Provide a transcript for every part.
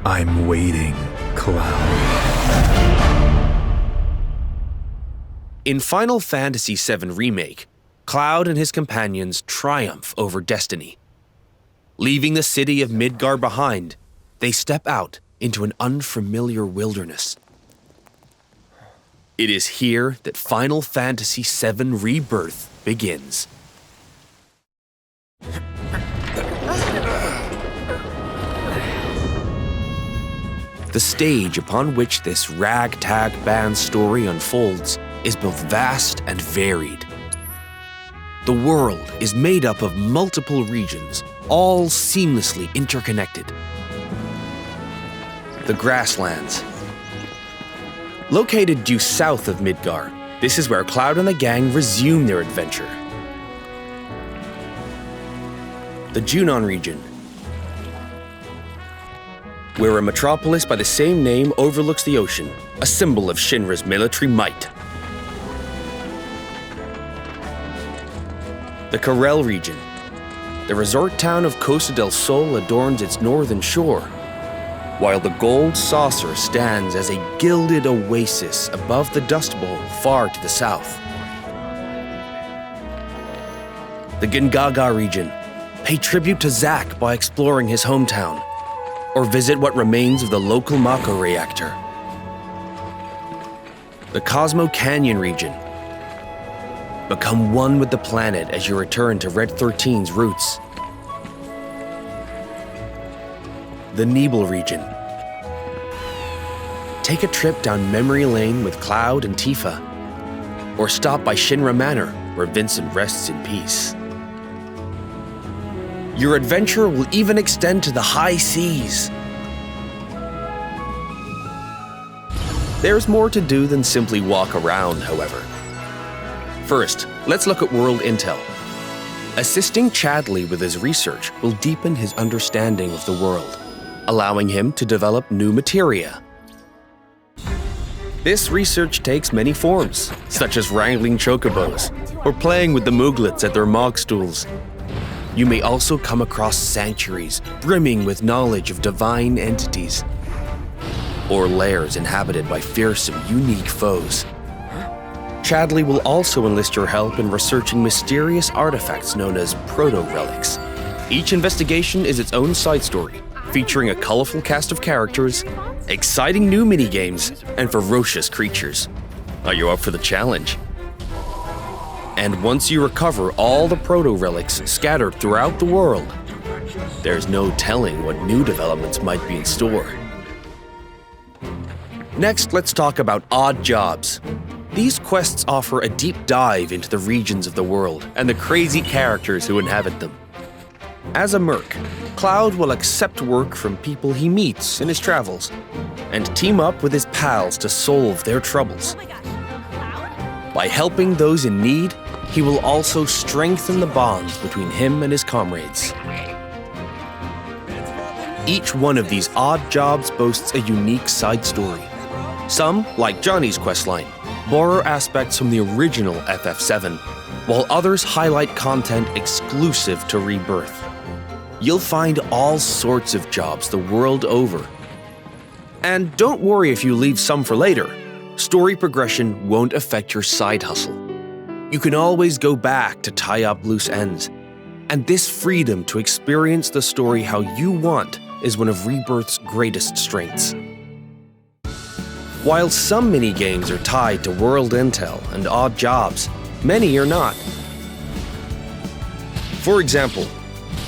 I'm waiting, Cloud. In Final Fantasy VII Remake, Cloud and his companions triumph over destiny. Leaving the city of Midgar behind, they step out into an unfamiliar wilderness. It is here that Final Fantasy VII Rebirth begins. The stage upon which this ragtag band story unfolds is both vast and varied. The world is made up of multiple regions, all seamlessly interconnected. The grasslands. Located due south of Midgar, this is where Cloud and the gang resume their adventure. The Junon region, where a metropolis by the same name overlooks the ocean, a symbol of Shinra's military might. The Corel region. The resort town of Costa del Sol adorns its northern shore, while the Gold Saucer stands as a gilded oasis above the Dust Bowl far to the south. The Gingaga region. Pay tribute to Zack by exploring his hometown, or visit what remains of the local Mako reactor. The Cosmo Canyon region. Become one with the planet as you return to Red 13's roots. The Nebel region. Take a trip down memory lane with Cloud and Tifa, or stop by Shinra Manor, where Vincent rests in peace. Your adventure will even extend to the high seas. There's more to do than simply walk around, however. First, let's look at world intel. Assisting Chadley with his research will deepen his understanding of the world, allowing him to develop new materia. This research takes many forms, such as wrangling chocobos, or playing with the mooglets at their mog stools. You may also come across sanctuaries brimming with knowledge of divine entities, or lairs inhabited by fearsome, unique foes. Chadley will also enlist your help in researching mysterious artifacts known as proto-relics. Each investigation is its own side story, featuring a colorful cast of characters, exciting new minigames, and ferocious creatures. Are you up for the challenge? And once you recover all the proto-relics scattered throughout the world, there's no telling what new developments might be in store. Next, let's talk about odd jobs. These quests offer a deep dive into the regions of the world and the crazy characters who inhabit them. As a merc, Cloud will accept work from people he meets in his travels and team up with his pals to solve their troubles. By helping those in need, he will also strengthen the bonds between him and his comrades. Each one of these odd jobs boasts a unique side story. Some, like Johnny's questline, borrow aspects from the original FF7, while others highlight content exclusive to Rebirth. You'll find all sorts of jobs the world over. And don't worry if you leave some for later. Story progression won't affect your side hustle. You can always go back to tie up loose ends. And this freedom to experience the story how you want is one of Rebirth's greatest strengths. While some minigames are tied to world intel and odd jobs, many are not. For example,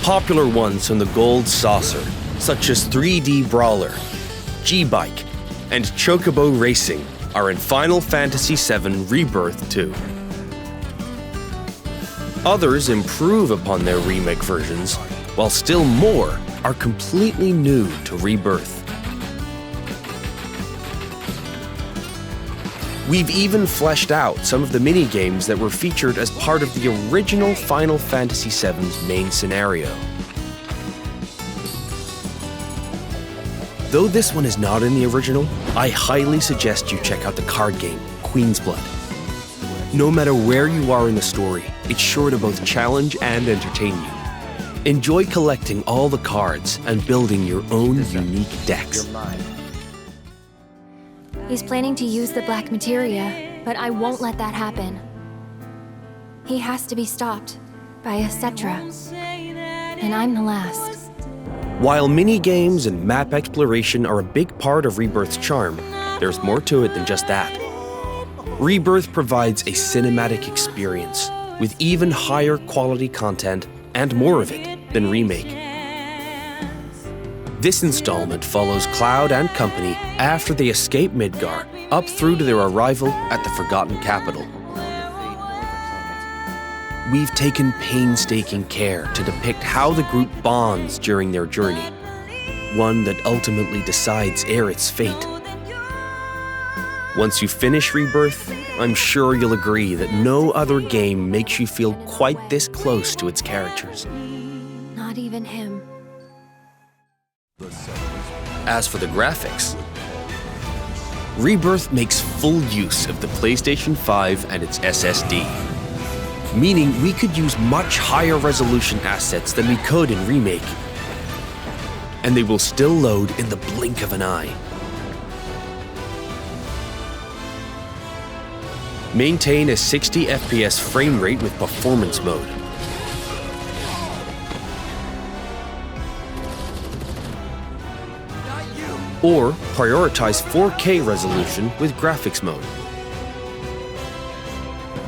popular ones from the Gold Saucer, such as 3D Brawler, G-Bike, and Chocobo Racing, are in Final Fantasy VII Rebirth 2. Others improve upon their remake versions, while still more are completely new to Rebirth. We've even fleshed out some of the mini-games that were featured as part of the original Final Fantasy VII's main scenario. Though this one is not in the original, I highly suggest you check out the card game, Queen's Blood. No matter where you are in the story, it's sure to both challenge and entertain you. Enjoy collecting all the cards and building your own unique decks. He's planning to use the black materia, but I won't let that happen. He has to be stopped by a Cetra, and I'm the last. While mini-games and map exploration are a big part of Rebirth's charm, there's more to it than just that. Rebirth provides a cinematic experience with even higher quality content and more of it than Remake. This installment follows Cloud and company after they escape Midgar, up through to their arrival at the Forgotten Capital. We've taken painstaking care to depict how the group bonds during their journey, one that ultimately decides Aerith's fate. Once you finish Rebirth, I'm sure you'll agree that no other game makes you feel quite this close to its characters. Not even him. As for the graphics, Rebirth makes full use of the PlayStation 5 and its SSD, meaning we could use much higher resolution assets than we could in Remake, and they will still load in the blink of an eye. Maintain a 60 FPS frame rate with performance mode. Or prioritize 4K resolution with graphics mode.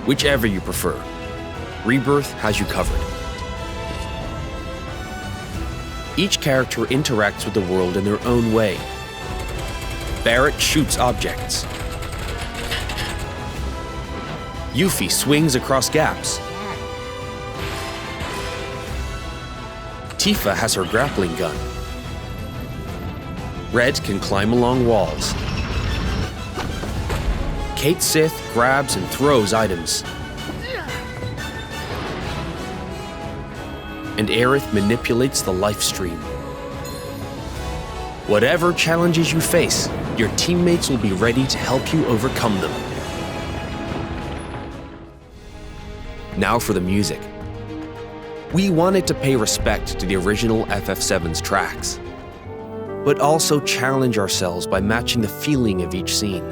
Whichever you prefer, Rebirth has you covered. Each character interacts with the world in their own way. Barrett shoots objects. Yuffie swings across gaps. Tifa has her grappling gun. Red can climb along walls. Kate Sith grabs and throws items. And Aerith manipulates the life stream. Whatever challenges you face, your teammates will be ready to help you overcome them. Now for the music. We wanted to pay respect to the original FF7's tracks, but also challenge ourselves by matching the feeling of each scene,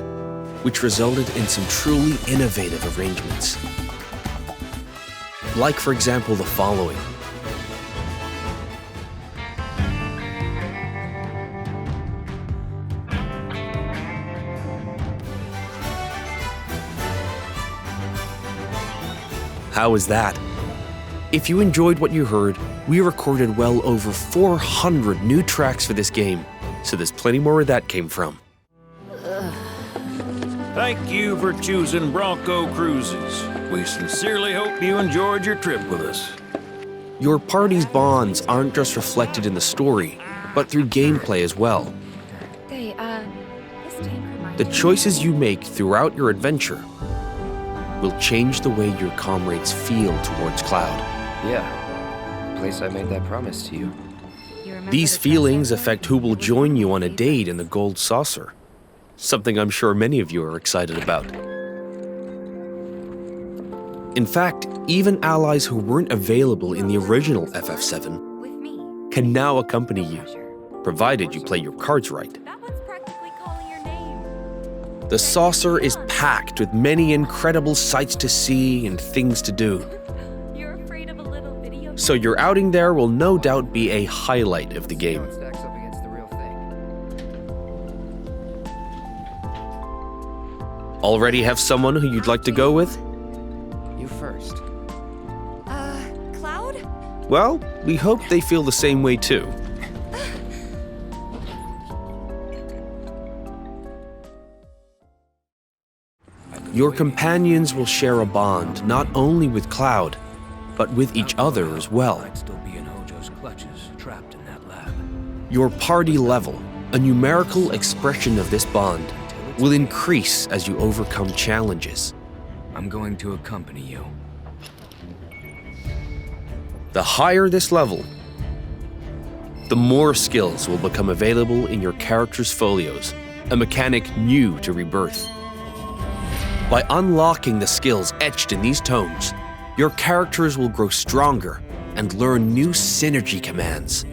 which resulted in some truly innovative arrangements. Like, for example, the following. How was that? If you enjoyed what you heard, we recorded well over 400 new tracks for this game, so there's plenty more where that came from. Thank you for choosing Bronco Cruises. We sincerely hope you enjoyed your trip with us. Your party's bonds aren't just reflected in the story, but through gameplay as well. Hey, this tank reminds The choices you make throughout your adventure will change the way your comrades feel towards Cloud. Yeah, place I made that promise to you. These feelings affect who will join you on a date in the Gold Saucer, something I'm sure many of you are excited about. In fact, even allies who weren't available in the original FF7 can now accompany you, provided you play your cards right. The saucer is packed with many incredible sights to see and things to do. So your outing there will no doubt be a highlight of the game. Stacks up against the real thing. Already have someone who you'd like to go with? You first. Cloud? Well, we hope they feel the same way too. Your companions will share a bond not only with Cloud, but with each other as well. Might still be in Hojo's clutches, trapped developed in that lab. Your party level, a numerical expression of this bond, will increase as you overcome challenges. I'm going to accompany you. The higher this level, the more skills will become available in your character's folios, a mechanic new to Rebirth. By unlocking the skills etched in these tomes, your characters will grow stronger and learn new synergy commands.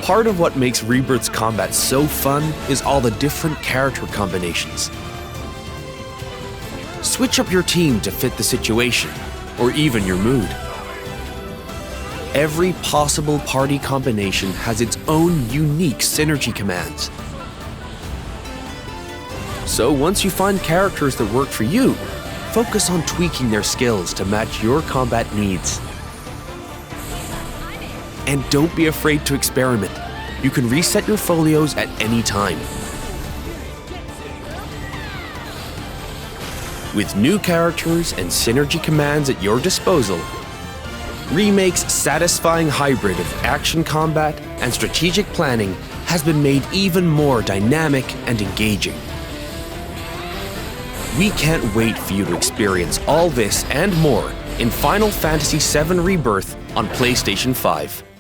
Part of what makes Rebirth's combat so fun is all the different character combinations. Switch up your team to fit the situation, or even your mood. Every possible party combination has its own unique synergy commands. So once you find characters that work for you, focus on tweaking their skills to match your combat needs. And don't be afraid to experiment. You can reset your folios at any time. With new characters and synergy commands at your disposal, Remake's satisfying hybrid of action combat and strategic planning has been made even more dynamic and engaging. We can't wait for you to experience all this and more in Final Fantasy VII Rebirth on PlayStation 5.